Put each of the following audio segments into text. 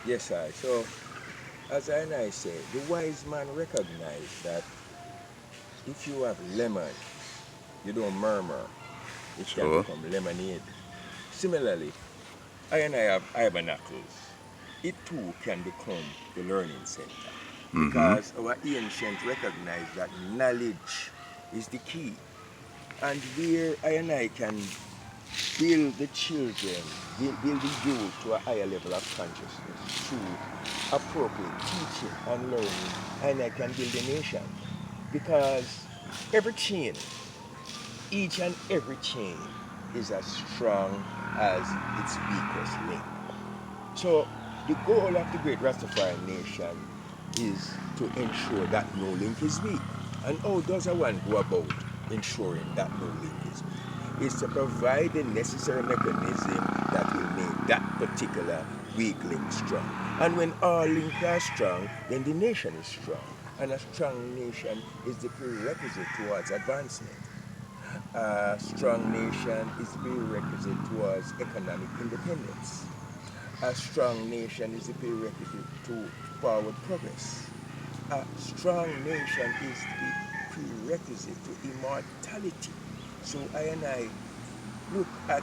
Yes, sir. So, as I say, the wise man recognized that if you have lemon, you don't murmur, it can Sure. become lemonade. Similarly, I have tabernacles. It too can become the learning center Mm-hmm. because our ancient recognized that knowledge is the key. And where I can build the children, build the youth to a higher level of consciousness through appropriate teaching and learning, and I can build a nation. Because every chain, each and every chain is as strong as its weakest link. So the goal of the great Rastafari nation is to ensure that no link is weak. And how does one go about ensuring that no link is weak? Is to provide the necessary mechanism that will make that particular weak link strong. And when all links are strong, then the nation is strong. And a strong nation is the prerequisite towards advancement. A strong nation is the prerequisite towards economic independence. A strong nation is the prerequisite to forward progress. A strong nation is the prerequisite to immortality. So I look at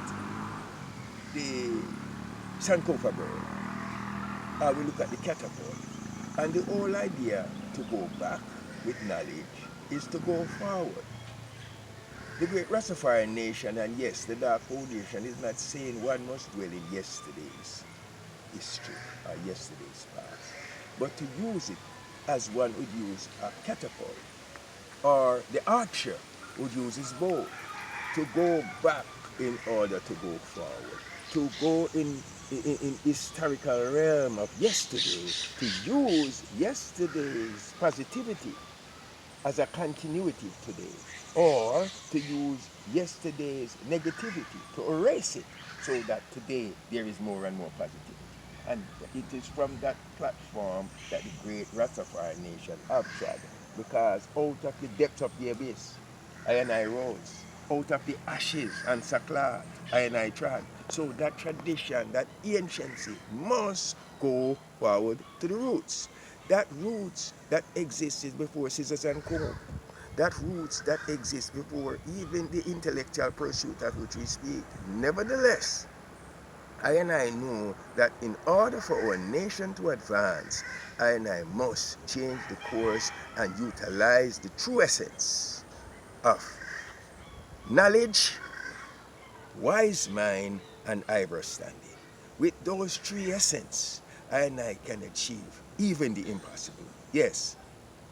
the Sankofa bird, I will look at the catapult, and the whole idea to go back with knowledge is to go forward. The great Rastafari nation, and yes, the Dark Foundation is not saying one must dwell in yesterday's history or yesterday's past, but to use it as one would use a catapult, or the archer would use his bow, to go back in order to go forward, to go in historical realm of yesterday, to use yesterday's positivity as a continuity today, or to use yesterday's negativity to erase it so that today there is more and more positivity. And it is from that platform that the great Rastafari nation have trod, because out of the depths of the abyss, I rose. Out of the ashes and sackcloth, I trod. So that tradition, that anciency must go forward to the roots. That roots that existed before scissors and comb, that roots that exist before even the intellectual pursuit of which we speak. Nevertheless, I know that in order for our nation to advance, I must change the course and utilize the true essence of knowledge, wise mind, and ever standing. With those three essence, I can achieve even the impossible. Yes,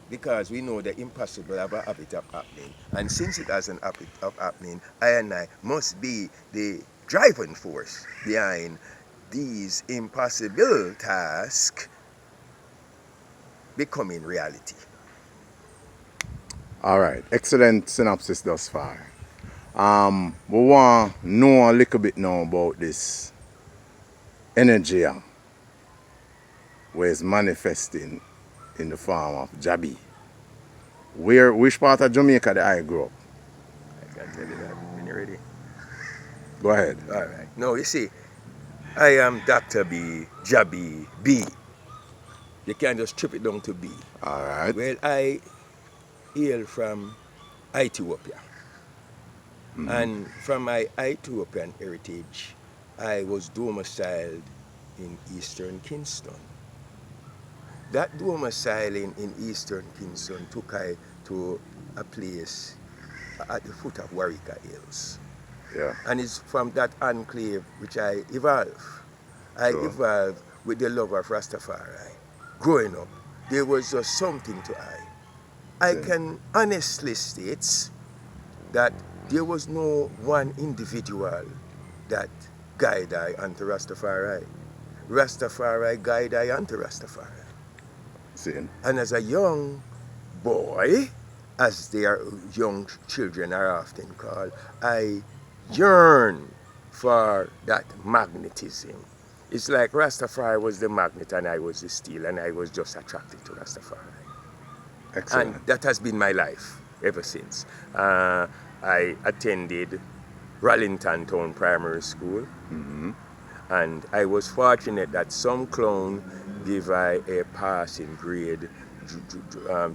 because we know the impossible have a habit of happening. And since it has an habit of happening, I must be the driving force behind these impossible tasks becoming reality. All right. Excellent synopsis thus far. We want to know a little bit now about this energy where it's manifesting in the form of Jabi. Which part of Jamaica that I grew up? I can tell you that when you're ready. Go ahead. All right. Now, you see, I am Dr. B, Jabi, B. You can't just strip it down to B. All right. Well, I hail from Ethiopia. And from my Ethiopian heritage, I was domiciled in Eastern Kingston. That domiciling in Eastern Kingston took I to a place at the foot of Warwick Hills. Yeah. And it's from that enclave which I evolved. I Sure. evolved with the love of Rastafari. Growing up, there was just something to I. I Same. can honestly state that there was no one individual that guide I unto Rastafari. Rastafari guide I unto Rastafari. Same. And as a young boy, as their young children are often called, I yearn for that magnetism. It's like Rastafari was the magnet and I was the steel, and I was just attracted to Rastafari. And Excellent. that has been my life ever since. I attended Rallington Town Primary School, and I was fortunate that some clown give I a passing grade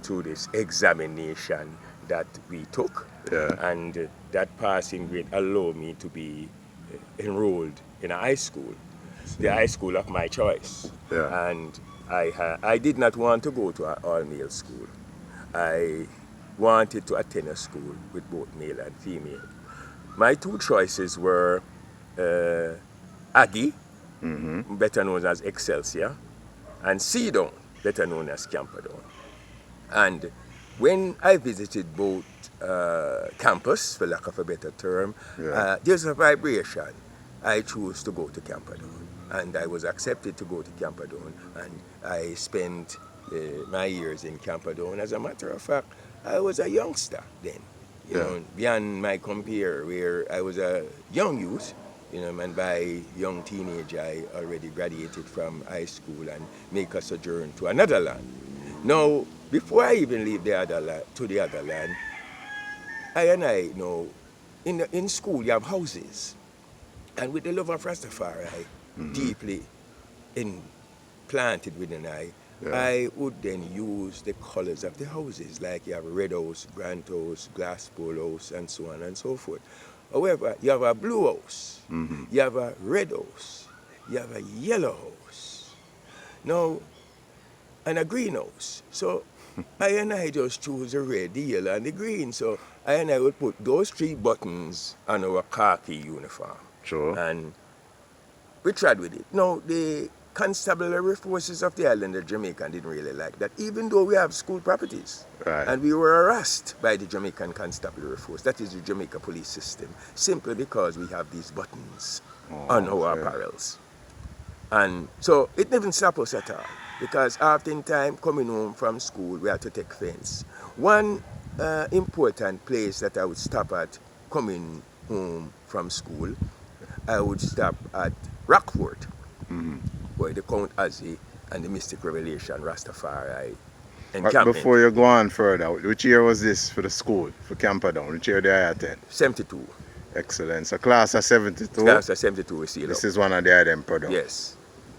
to this examination that we took. Yeah. And that passing grade allowed me to be enrolled in a high school, the high school of my choice. Yeah. And I did not want to go to an all-male school. I wanted to attend a school with both male and female. My two choices were Aggie, better known as Excelsior, and Cedon, better known as Camperdown. And when I visited both campus, for lack of a better term, there's a vibration. I chose to go to Camperdown, and I was accepted to go to Camperdown, and I spent my years in Camperdown. As a matter of fact, I was a youngster then, you know, beyond my compare, where I was a young youth, you know, and by young teenage, I already graduated from high school and make a sojourn to another land. Now, before I even leave the other land, I know, in school you have houses, and with the love of Rastafari deeply implanted within I would then use the colors of the houses, like you have a red house, grand house, glass bowl house, and so on and so forth. However, you have a blue house, you have a red house, you have a yellow house, now, and a green house. So I just choose the red, the yellow, and the green. So I would put those three buttons on our khaki uniform. Sure. And we tried with it. Now, the constabulary forces of the island of Jamaica didn't really like that, even though we have school properties. Right. And we were harassed by the Jamaican constabulary force, that is the Jamaica police system, simply because we have these buttons on our apparels. And so it didn't stop us at all, because oftentimes coming home from school, we had to take fence. One important place that I would stop at coming home from school, I would stop at Rockfort, where the Count Azzy and the Mystic Revelation Rastafari encampment. Before you go on further, which year was this for the school, for Camperdown? Which year did I attend? 72. Excellent. So class of 72? Class of 72 we seal up. This is one of the item products? Yes.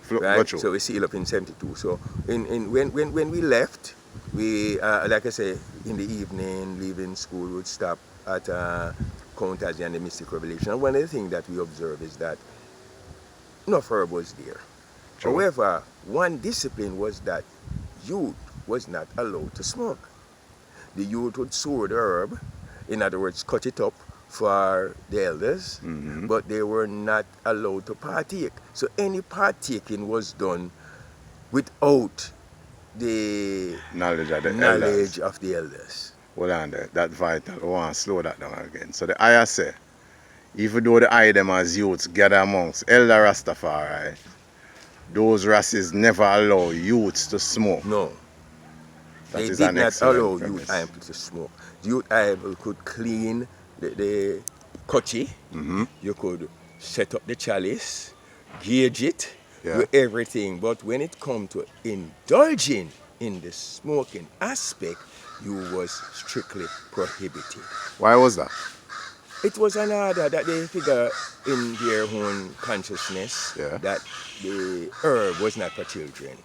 Right? So we seal up in 72. So when we left, we, like I say, in the evening, leaving school, we would stop at Count Azzy and the Mystic Revelation. And one of the things that we observe is that no herb was there. Sure. However, one discipline was that youth was not allowed to smoke. The youth would sow the herb, in other words, cut it up for the elders, but they were not allowed to partake. So any partaking was done without the knowledge of the elders. Hold on there, that's vital. I want to slow that down again. So the ayah say, even though the eye them as youths gather amongst elder Rastafari, those races never allow youths to smoke. No. That they is did an not allow premise. youth able to smoke. Youth able could clean the kochi, you could set up the chalice, gauge it, do everything. But when it comes to indulging in the smoking aspect, you was strictly prohibited. Why was that? It was an order that they figure in their own consciousness that the herb was not for children,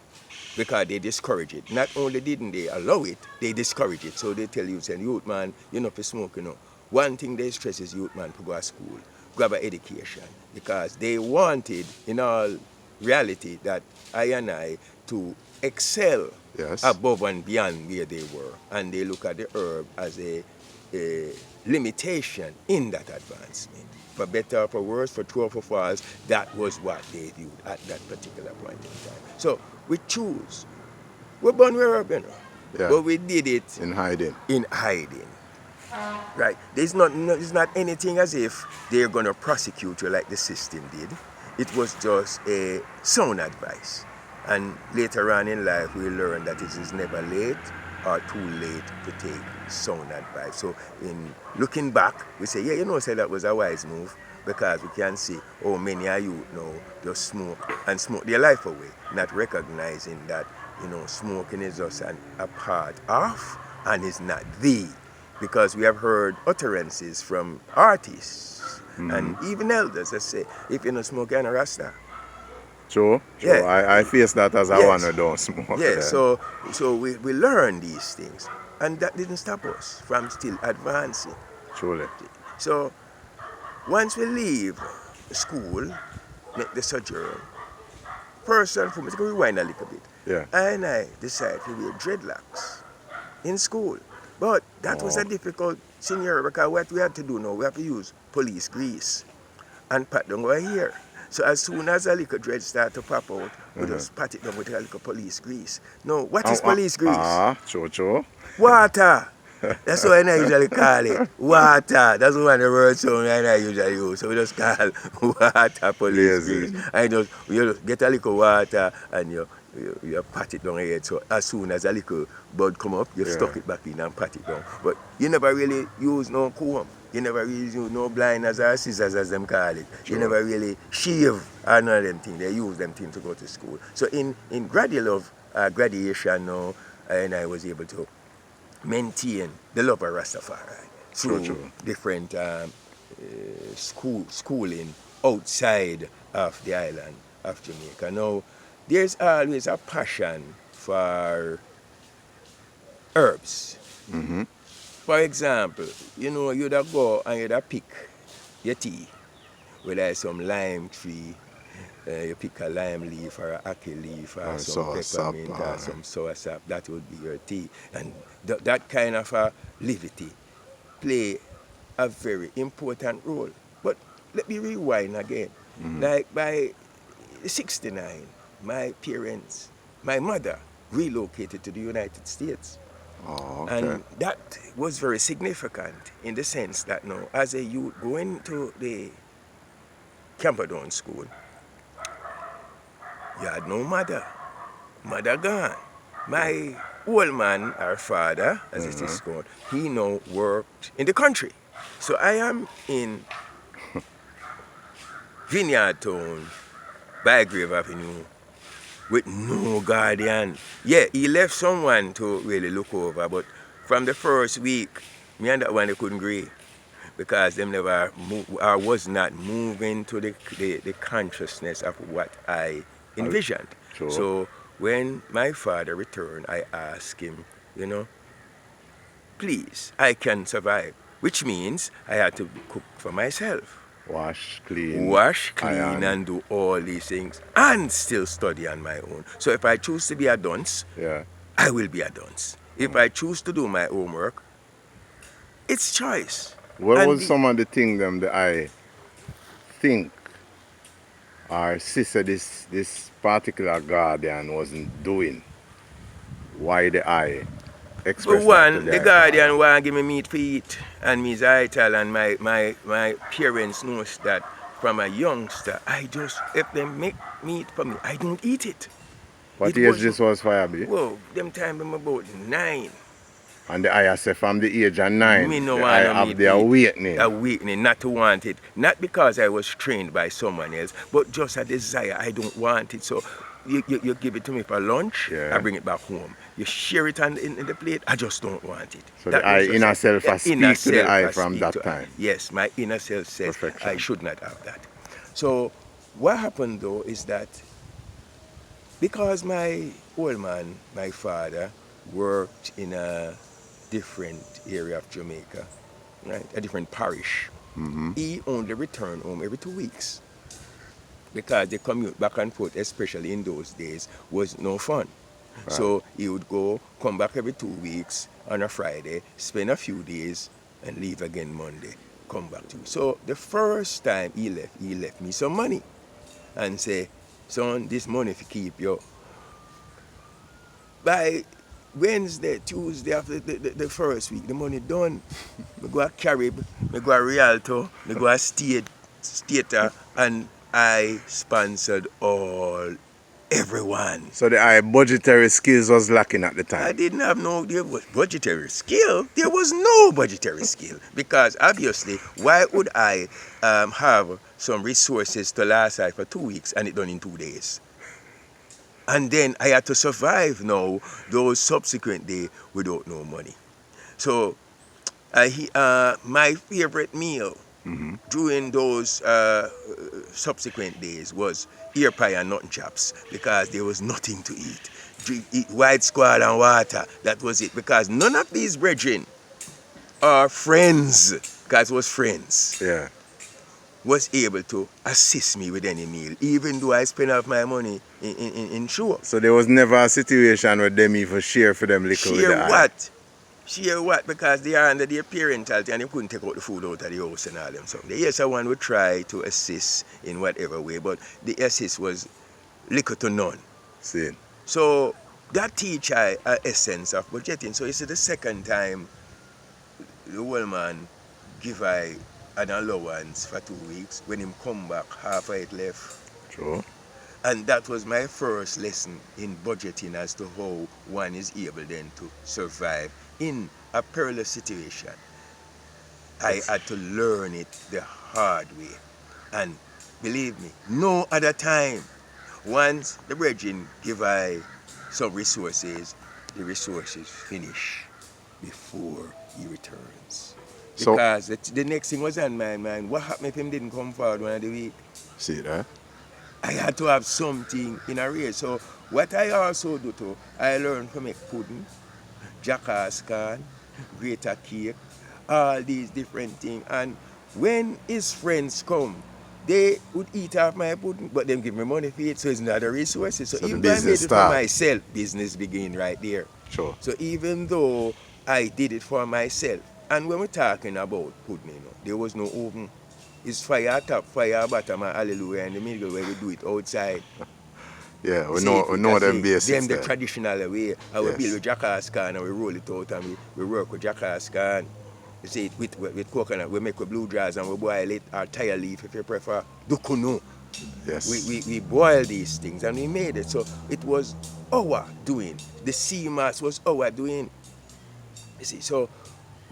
because they discourage it. Not only didn't they allow it, they discourage it. So they tell you, say, youth man, you're not for smoke, you know. One thing they stress is youth man to go to school, grab an education, because they wanted, in all reality, that I to excel above and beyond where they were. And they look at the herb as a limitation in that advancement. For better or for worse, for true or for false, that was what they viewed at that particular point in time. So we choose. We're born with herb, you know, but we did it in hiding. Right? There's not anything as if they're going to prosecute you like the system did. It was just a sound advice. And later on in life, we learn that it is never late or too late to take sound advice. So in looking back, we say, say that was a wise move, because we can see how many of you now just smoke and smoke their life away, not recognizing that, smoking is just a part of and is not the. Because we have heard utterances from artists and even elders that say, if you don't smoke, you're not Rasta. True. Yeah. I face that as I Yes. want to don't smoke. Yeah, there. so we learn these things, and that didn't stop us from still advancing. Truly. So once we leave school, make the sojourn, first and foremost, we rewind a little bit. Yeah. And I decided to wear dreadlocks in school. But that was a difficult scenario because what we had to do now, we have to use police grease and pat down our hair. So as soon as a little dread start to pop out, we just pat it down with a little police grease. Now, what is police grease? True. Water. That's what I usually call it. Water. That's one of the words so I usually use. So we just call water police grease. And you just get a little water and you pat it down your head. So as soon as a little bud come up, you stuck it back in and pat it down. But you never really use no comb. You never really use no blinders or scissors as them call it. You never really shave or none of them things. They use them things to go to school. So in graduation now, and I was able to maintain the love of Rastafari through different schooling outside of the island of Jamaica. Now, there's always a passion for herbs. For example, you'd go and you'd pick your tea, whether it's some lime tree, you pick a lime leaf or a ackee leaf or some peppermint or some soursop, that would be your tea. And that kind of a levity play a very important role. But let me rewind again. Like by 69, my mother relocated to the United States. And that was very significant in the sense that now, as a youth going to the Camperdown school, you had no mother. Mother gone. My old man, our father, as it is called, he now worked in the country. So I am in Vineyard Town, Bygrave Avenue, with no guardian. Yeah, he left someone to really look over, but from the first week, me and that one they couldn't agree because them never I was not moving to the consciousness of what I envisioned. So when my father returned, I asked him, please, I can survive, which means I had to cook for myself. Wash, clean, and do all these things and still study on my own. So if I choose to be a dunce, I will be a dunce. If I choose to do my homework, it's choice. What was some of the things that I think our sister, this particular guardian wasn't doing? Why the I express But one, the guardian want to give me meat to eat, and me is vital, and my parents knows that from a youngster, if they make meat for me, I don't eat it. What age this was for you? Well, them time I'm about 9. And the I say from the age of 9, me no I have the awakening. Awakening, not to want it. Not because I was trained by someone else, but just a desire. I don't want it. So you give it to me for lunch, I bring it back home. You share it in the plate, I just don't want it. So the inner self has speak to the I from that time. Yes, my inner self says Perfection. I should not have that. So what happened though is that because my old man, my father, worked in a different area of Jamaica, right, a different parish, he only returned home every 2 weeks. Because the commute back and forth, especially in those days, was no fun. Right. So he would come back every 2 weeks on a Friday, spend a few days, and leave again Monday, come back to. So the first time he left me some money and say, son, this money if you keep you. By Wednesday, Tuesday, after the first week, the money done. I go to Carib, I go to Rialto, I go to Stater, and I sponsored everyone. So the budgetary skills was lacking at the time? I didn't have there was budgetary skill. There was no budgetary skill. Because obviously, why would I have some resources to last I for 2 weeks and it done in 2 days? And then I had to survive now those subsequent days without no money. So my favorite meal during those subsequent days was ear pie and nothing chops because there was nothing to eat. Eat white squall and water. That was it. Because none of these brethren are friends, because it was friends, Yeah. was able to assist me with any meal, even though I spent off my money in show. So there was never a situation where them even share for them liquor with the Share eye. what? Share what? Because they are under their parentality and they couldn't take out the food out of the house and all them something. Yes, one would try to assist in whatever way, but the assist was little to none. See. So that teach I a essence of budgeting. So it's the second time the old man give I an allowance for 2 weeks. When him come back, half of it left. True. And that was my first lesson in budgeting as to how one is able then to survive in a perilous situation. I had to learn it the hard way. And believe me, no other time. Once the brethren give I some resources, the resources finish before he returns. So, Because the next thing was on my mind. What happened if him didn't come forward one of the week? see that? I had to have something in a race. So what I also do too, I learned to make pudding, jackass can, greater cake, all these different things. And when his friends come, they would eat off my pudding, but them give me money for it, so it's not a resources. So So the even though I made business it start. for myself, business begin right there. Sure. So even though I did it for myself, and when we're talking about pudding, you know, there was no oven. It's fire top, fire bottom, and hallelujah in the middle where we do it outside. Yeah, we See, know them them basics the there. traditional way. And we Yes. build with jackass can and we roll it out and we work with jackass can. You see, with coconut, we make with blue jars and we boil it, or tire leaf if you prefer. Dukunu. Yes. We boil these things and we made it. So it was our doing. The sea mass was our doing. You see, so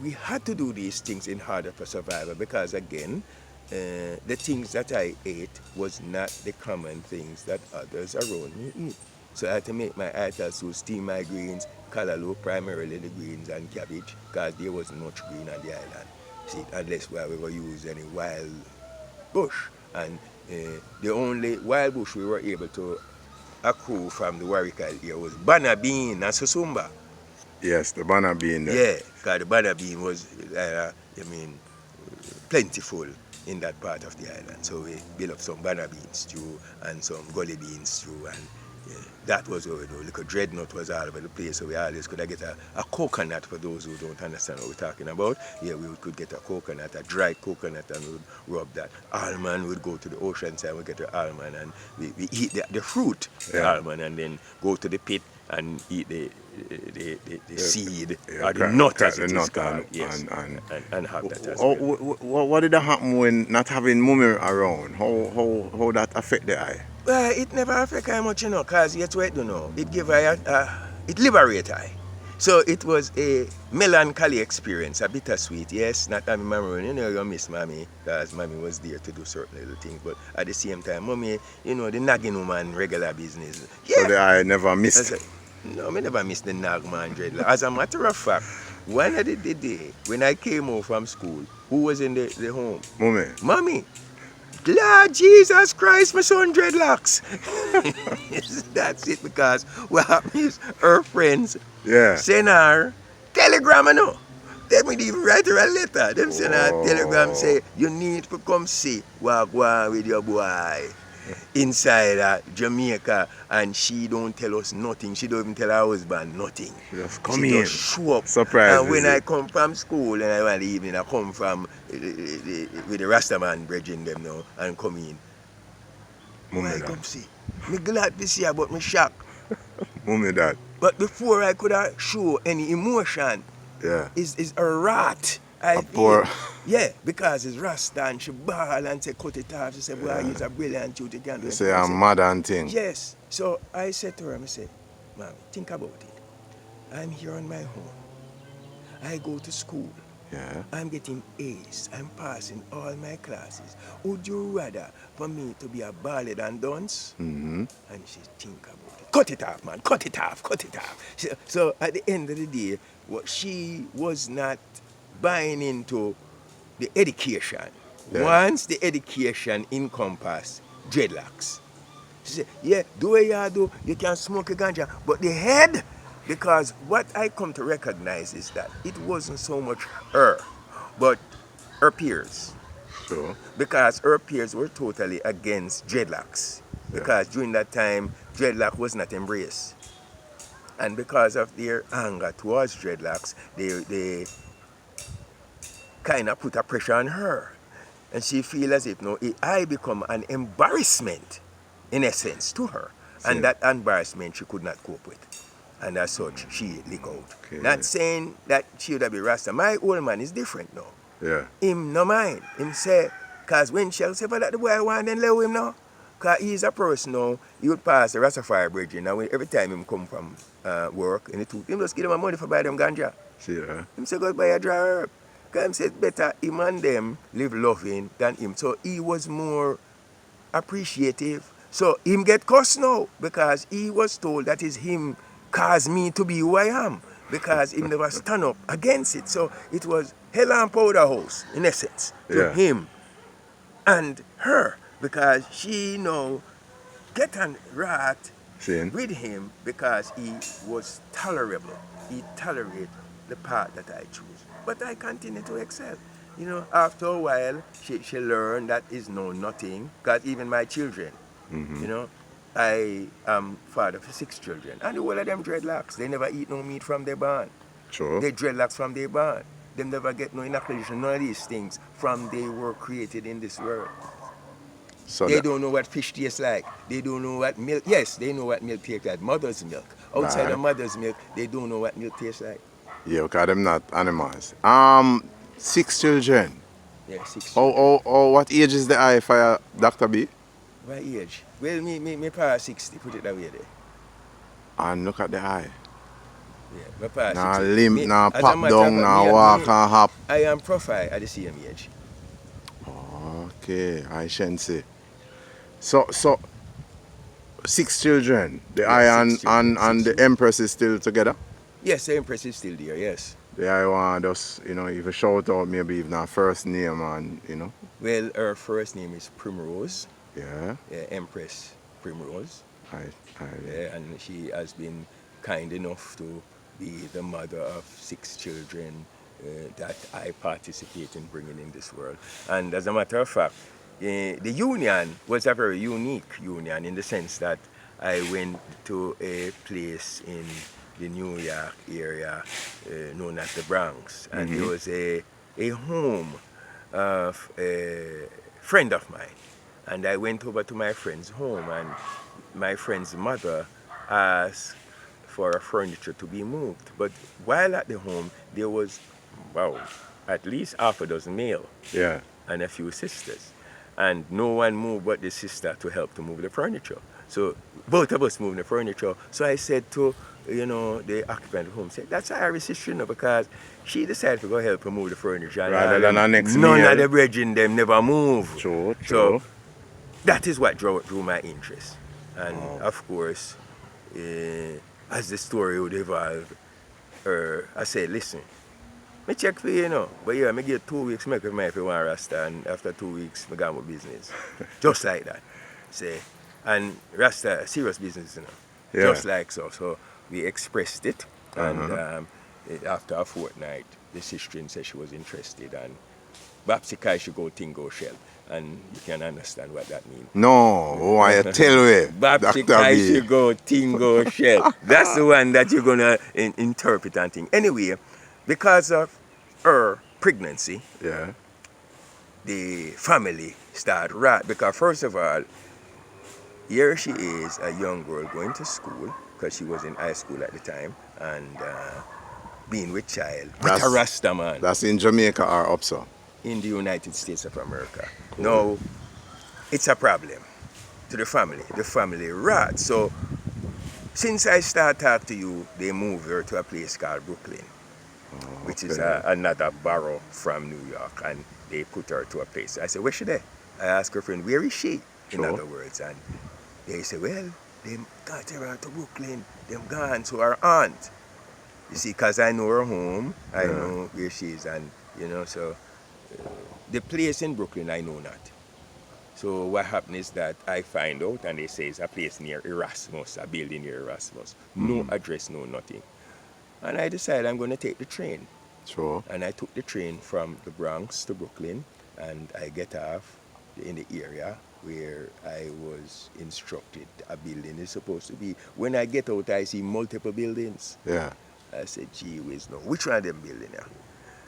we had to do these things in order for survival because again, the things that I ate was not the common things that others around me eat. So I had to make my items to steam my greens, callaloo, primarily the greens and cabbage, because there wasn't much green on the island. See, unless we were use any wild bush. And the only wild bush we were able to accrue from the Warrigal here was banana bean and susumba. Yes, the banana bean there. Yeah, because the banana bean was, plentiful in that part of the island. So we built up some banana bean stew and some gully bean stew, and that was what we do. Little dreadnought was all over the place, so we always could get a coconut. For those who don't understand what we're talking about, yeah, we could get a coconut, a dried coconut, and we would rub that. Almond, we'd go to the ocean side, we get the almond, and we eat the fruit, the almond, and then go to the pit and eat the seed, or the nut as it is called, yes, and have that as well. What did that happen when not having mummy around? How that affect the eye? Well, it never affect I much, you know, because yet what you know, it give I it liberate I. So it was a melancholy experience, a bittersweet, yes, not having mommy, you know, you miss mommy, because mommy was there to do certain little things, but at the same time, mommy, you know, the nagging woman, regular business. Yeah. So the eye never missed. No, I never missed the nag man dreadlock. As a matter of fact, one of the day when I came home from school, who was in the home? Mummy. Mommy. Lord Jesus Christ, my son dreadlocks. That's it, because what happened is her friends send her telegram, you know. They would even write her a letter. Them send her a telegram say, you need to come see what go on with your boy inside Jamaica, and she don't tell us nothing. She don't even tell her husband nothing. She just come she in. Just show up. Surprise. And when I come from school and I want the evening, I come from with the Rastaman bridging them now and come in. Mummy I that. come see. Me glad to see her, but me shocked. Mummy that. But before I could have show any emotion, is a rat. Yeah, because it's Rasta and she ball and say cut it off. She said, boy, it's a brilliant youth, you can do it. You say I'm mad and thing. Yes. So I said to her, I said, Mommy, think about it. I'm here on my own. I go to school. Yeah. I'm getting A's. I'm passing all my classes. Would you rather for me to be a ballad and dance? Mm-hmm. And she think about it. Cut it off, man. Cut it off. Cut it off. So at the end of the day, she was not buying into the education. Yeah. Once the education encompassed dreadlocks, She said, yeah, do what you do, you can smoke a ganja. But the head, because what I come to recognize is that it wasn't so much her, but her peers. Sure. Because her peers were totally against dreadlocks. Yeah. Because during that time, dreadlock was not embraced. And because of their anger towards dreadlocks, they kind of put a pressure on her. And she feel as if, no, I become an embarrassment, in essence, to her. And See. that embarrassment she could not cope with. And as such, she leak out. Okay. Not saying that she would have been Rasta. My old man is different now. Yeah. Him no mind. Him say, because when she say, but that the boy I want, then let him know. Because he's a person now, he would pass the Rastafari bridge. And every time him come from work, and him just give him money for buy them ganja. See, yeah. Him say, go buy a dry herb. Because him said, better him and them live loving than him. So he was more appreciative. So him get cussed now, because he was told that is him caused me to be who I am. Because him never stand up against it. So it was hell and powder house, in essence, to him and her. Because she now get an rat with him because he was tolerable. He tolerated the path that I choose. But I continue to excel. You know, after a while, she learned that is no nothing. Because even my children, you know, I am father for 6 children. And all of them dreadlocks. They never eat no meat from their barn. Sure. They dreadlocks from their barn. They never get no inoculation, none of these things from they were created in this world. So they don't know what fish tastes like. They don't know what milk. Yes, they know what milk tastes like. Mother's milk. Outside of mother's milk, they don't know what milk tastes like. Yeah, because them not animals. 6 children. Yeah, 6 children. Oh, what age is the eye for Dr. B? What age? Well, me pa 60, put it that way there. And look at the eye. Yeah, my pa Nah 60. limp, nah pop down, nah walk and hop. I am profile at the same age. Okay, I shan't say. So 6 children. The eye and the Empress is still together? Yes, the Empress is still there, yes. The eye want just, you know, if you shout out maybe even her first name and, you know. Well, her first name is Primrose. Yeah. Empress Primrose. Yeah, and she has been kind enough to be the mother of 6 children that I participate in bringing in this world. And as a matter of fact, the union was a very unique union in the sense that I went to a place in the New York area known as the Bronx, and there was a home of a friend of mine. And I went over to my friend's home, and my friend's mother asked for a furniture to be moved. But while at the home, there was, at least half a dozen male and a few sisters. And no one moved but the sister to help to move the furniture. So both of us moved the furniture. So I said to, the occupant of the home, said, that's Iris' sister, because she decided to go help her move the furniture. Rather than our next none meal. of the brethren, them never move. True. So that is what drew my interest. And of course, as the story would evolve, I said, listen, me check for you, but yeah, me get 2 weeks, make if you want Rasta, and after 2 weeks, me got my business. Just like that. Say, and Rasta, serious business, just like so. So we expressed it, and after a fortnight, the sister said she was interested, and Babsy Kai should go Tingo Shell. And you can understand what that means. No, I tell you. Babsy Kai should go Tingo Shell. That's the one that you're going to interpret and think. Anyway, because of her pregnancy, the family started right. Because first of all, here she is, a young girl going to school, because she was in high school at the time, and being with child, with a Rasta man. That's in Jamaica or up so? In the United States of America. Cool. Now, it's a problem to the family rat. So, since I started talking to you, they moved her to a place called Brooklyn, which is another borough from New York, and they put her to a place. I said, where's she there? I asked her friend, where is she? In other words, and they said, well, they got her to Brooklyn, them gone to her aunt. You see, because I know her home, I know where she is, and so the place in Brooklyn I know not. So what happened is that I find out, and they say it's a place near Erasmus, a building near Erasmus. No address, no nothing. And I decided I'm going to take the train. Sure. And I took the train from the Bronx to Brooklyn, and I get off in the area where I was instructed a building is supposed to be. When I get out, I see multiple buildings. Yeah. I said, gee whiz, no, which one of them building here?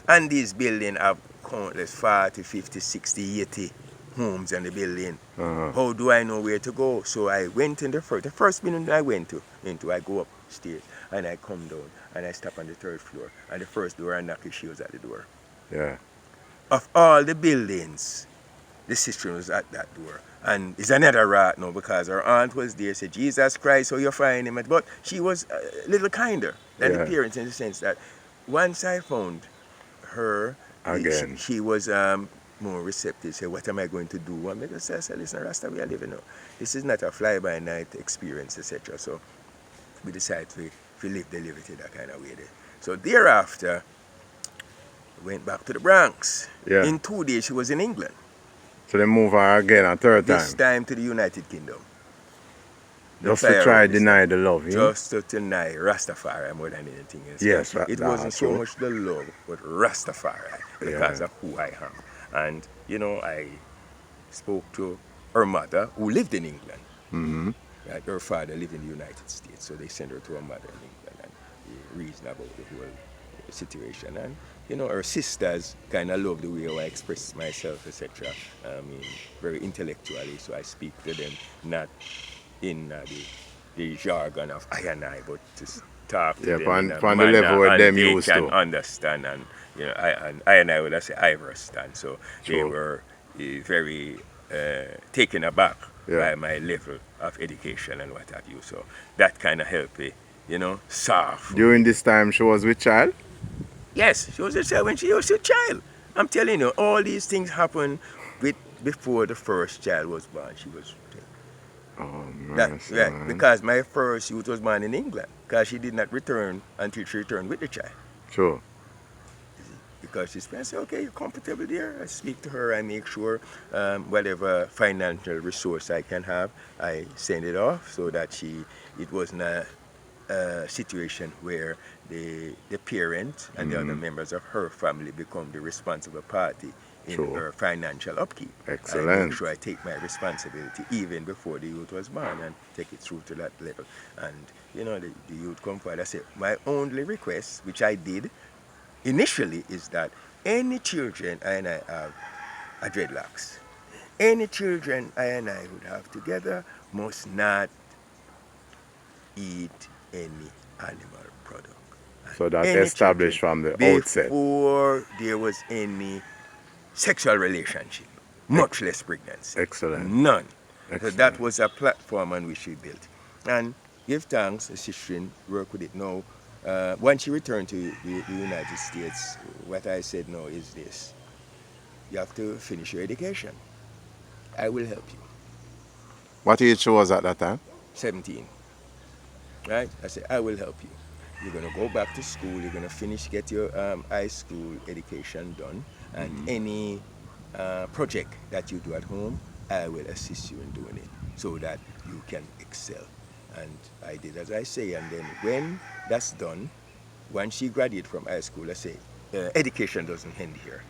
And these buildings have countless 40, 50, 60, 80 homes in the building. How do I know where to go? So I went in the first building I went into, I go upstairs and I come down and I stop on the third floor. And the first door I knock, she was at the door. Yeah. Of all the buildings, the sister was at that door. And it's another rat now because her aunt was there, said, Jesus Christ, how you find him? But she was a little kinder than the parents in the sense that once I found her, again, she was more receptive. Say, what am I going to do? And I said, listen, Rasta, we are living now. This is not a fly-by-night experience, etc. So we decided to live the liberty that kind of way there. So thereafter, we went back to the Bronx. Yeah. In 2 days, she was in England. So they move her again a third time? This time to the United Kingdom. Just to try to deny the love, Just to deny Rastafari more than anything else. Yes, it wasn't so much the love, but Rastafari because of who I am. And, you know, I spoke to her mother who lived in England. Mm-hmm. Right? Her father lived in the United States, so they sent her to her mother in England and the reason about the whole situation. And, you know, her sisters kind of love the way I express myself, etc. I mean, very intellectually, so I speak to them not in the jargon of I and I, but to talk to them in a on the level where them used they can to understand, and you know, I and I would say I understand. So they were very taken aback by my level of education and what have you. So that kind of helped me, you know, soft. During this time, she was with child? Yes, she was a child when she was a child. I'm telling you, all these things happened before the first child was born. She was. Oh, nice, because my first youth was born in England, because she did not return until she returned with the child. Sure. Because she's saying, okay, you're comfortable there. I speak to her, I make sure whatever financial resource I can have, I send it off so that it wasn't a situation where the parent and the other members of her family become the responsible party in her financial upkeep. Excellent. I make sure I take my responsibility even before the youth was born and take it through to that level. And you know, the youth come forward. I said, my only request, which I did initially, is that any children I and I have are dreadlocks. Any children I and I would have together must not eat any animal product. So that's established from the outset. Before there was any sexual relationship, much less pregnancy. Excellent. None. Excellent. So that was a platform on which we built. And give thanks, the sister work with it now. Once she returned to the United States, what I said now is this: you have to finish your education. I will help you. What age she was at that time? 17. Right? I said, I will help you. You're going to go back to school, you're going to finish, get your high school education done, and any project that you do at home, I will assist you in doing it so that you can excel. And I did as I say, and then when that's done, once she graduated from high school, I say, education doesn't end here.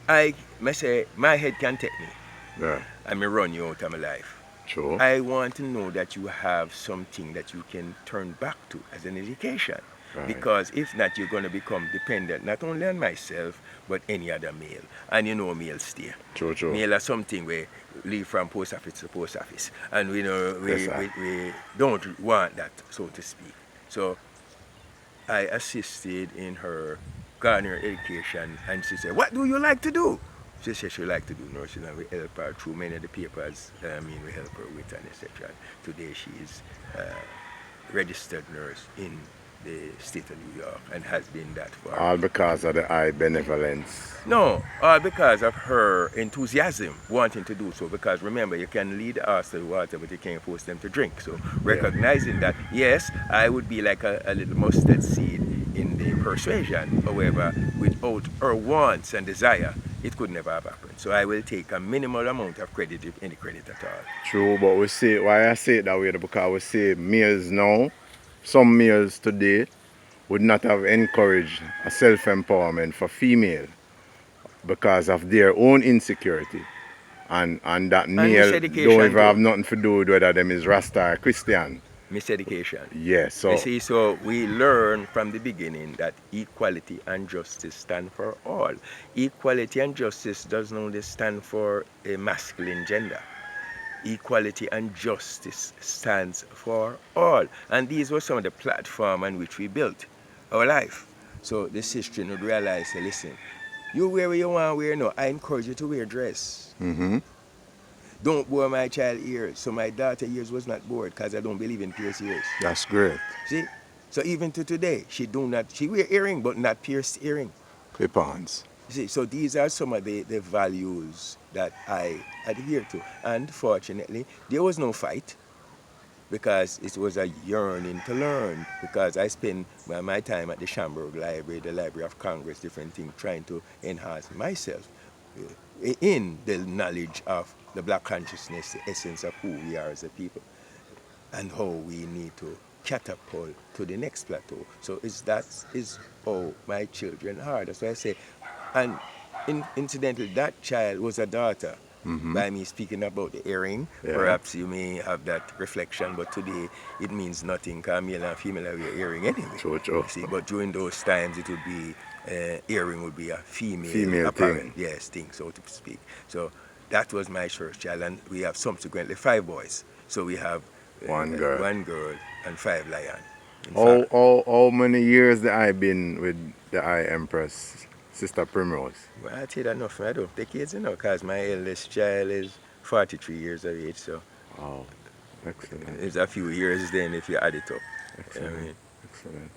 I say, my head can take me. Yeah. I may run you out of my life. Sure. I want to know that you have something that you can turn back to as an education. Right. Because if not, you're going to become dependent not only on myself, but any other male. And you know male stay. True, true. Male are something where leave from post office to post office. And we know we don't want that, so to speak. So I assisted in her garner education, and she said, what do you like to do? She said she like to do nursing, and we help her through many of the papers. We help her with, and etc. Today she is a registered nurse in the state of New York and has been that for. All because of the high benevolence? No, all because of her enthusiasm, wanting to do so. Because remember, you can lead the horse to the water, but you can't force them to drink. So recognizing that, yes, I would be like a little mustard seed in the persuasion. However, without her wants and desire, it could never have happened. So I will take a minimal amount of credit, if any credit at all. True, but we see why I say it that way because we see males now, some males today would not have encouraged a self-empowerment for female because of their own insecurity. And that And male don't miseducation even have too. nothing to do with whether them is Rasta or Christian. Miseducation. Yes, so You see, so we learn from the beginning that equality and justice stand for all. Equality and justice doesn't only stand for a masculine gender. Equality and justice stands for all. And these were some of the platform on which we built our life. So the sister would realize, say, listen, you wear what you want to wear now. I encourage you to wear dress. Don't bore my child ears. So my daughter ears was not bored because I don't believe in pierced ears. that's great. See? So even to today, she wear earring but not pierced earring. Clip-ons. See, so these are some of the values that I adhere to. And fortunately, there was no fight because it was a yearning to learn. Because I spent my time at the Shamburg Library, the Library of Congress, different things, trying to enhance myself in the knowledge of the black consciousness, the essence of who we are as a people, and how we need to catapult to the next plateau. So that is how my children are. That's why I say, and incidentally, that child was a daughter. By me speaking about the earring, perhaps you may have that reflection, but today it means nothing because male and female have your earring anyway. True. See, but during those times it would be, earring would be a female apparent, thing. yes, thing, so to speak. So that was my first child, and we have subsequently 5 boys. So we have One girl. And 5 lions. How many years that I been with the Eye Empress, Sister Primrose? Well, I tell you enough, I don't take kids, because my eldest child is 43 years of age, so Oh, excellent. it's a few years then if you add it up. Excellent. Excellent.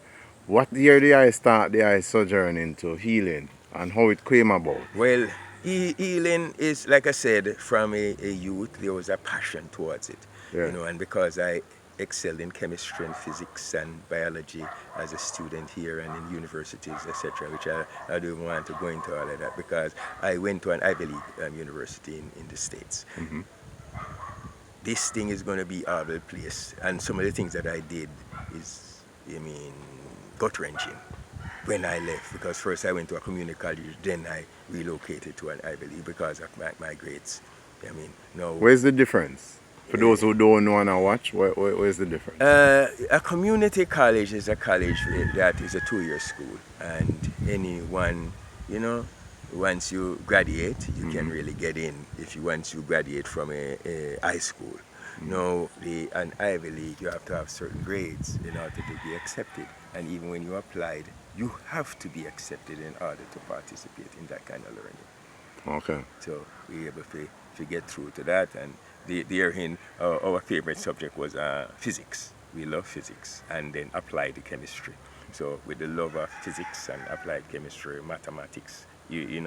What year did I start the eye sojourn into healing and how it came about? Well, healing is, like I said, from a youth, there was a passion towards it. Yeah. And because I excelled in chemistry and physics and biology as a student here and in universities, etc., which I don't want to go into all of that because I went to an Ivy League university in the States. This thing is going to be all over the place, and some of the things that I did is, gut-wrenching when I left, because first I went to a community college, then I relocated to an Ivy League because of my grades. Now, Where's the difference? For those who don't know and watch, where's the difference? A community college is a college that is a 2-year school, and anyone, once you graduate, you can really get in once you graduate from a high school. Now, an Ivy League, you have to have certain grades in order to be accepted, and even when you applied, you have to be accepted in order to participate in that kind of learning. Okay. So we were able to get through to that, and therein our favorite subject was physics. We love physics, and then applied chemistry. So with the love of physics and applied chemistry, mathematics, you know.